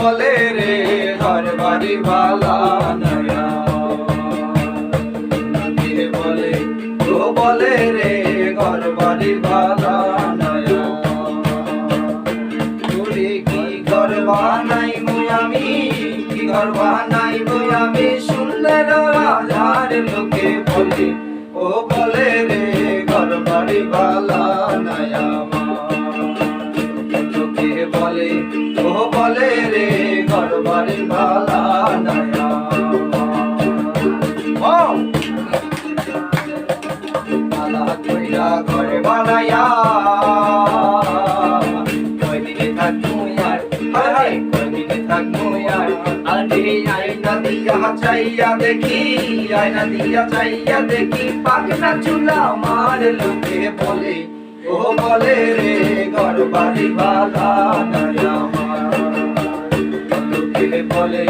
বলে রে ঘর বাড়ি বালা নয়া লোকে বলে ও বলে রে ঘর বাড়ি বালা নয়া তোরে কি ঘর বানাইবো আমি কি ঘর বানাইবো আমি সুন্দর রাজার লোকে বলে ও বলে রে ঘর বাড়ি বালা নয়া লোকে বলে ও বলে রে ঘর বাড়ি বালা নয়া বালা কইরা ঘর বানায়া কয়দিনে থাকবো আর হায় কয়দিনে থাকবো আর আরে আয়না দিয়া চাইয়া দেখি আয়না দিয়া চাইয়া দেখি পাখনা চুলা আমার লোকে বলে ও বলে রে ঘর বাড়ি বালা নয়া লোকে বলে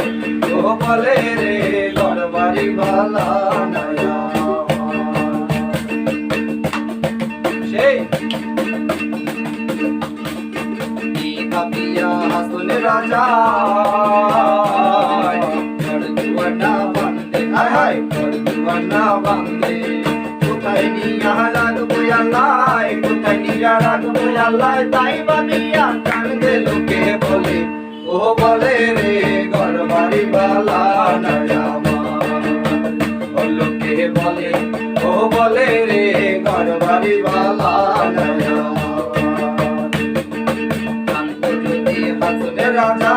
ও বলে রে ঘর বাড়ি বালা নয়া সেই ভাবিয়া হাসন রাজা দুয়ানা বান্ধে হায় হায় দুয়ানা বান্ধে কোথায় নিয়া রাখবো আল্লাহ কোথায় নিয়া রাখবো আল্লাহ তাই ভাবিয়া কান্দে লোকে বলে ও বলে রে ঘর বাড়ি বালা নয়া লোকে বলে ও বলে রে ঘর বাড়ি বালা নয়া রাজা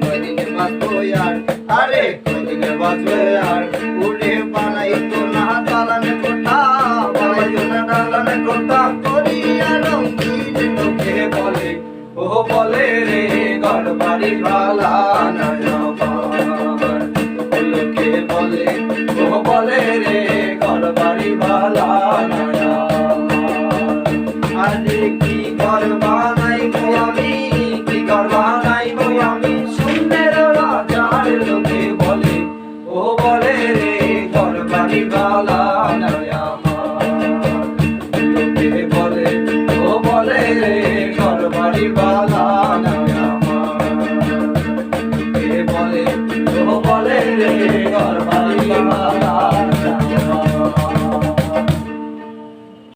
কয়দিনে বাঁচবো আর আরে কয়দিনে বাঁচবে আর উড়ে বানাই তো না দালানে কোঠা বানাই তো না দালানে কোঠা করিয়া রঙিন লোকে বলে ও বলে রে ঘর বাড়ি বালা নয়া লোকে বলে ও বলে রে ঘর বাড়ি বালা নয়া আরে কি ঘর বানাইবো আমি কি ঘর বানাইবো আমি সুন্দর রাজার লোকে বলে ও বলে রে ঘর বাড়ি বালা নয়া লোকে বলে ও বলে রে ঘর বাড়ি বালা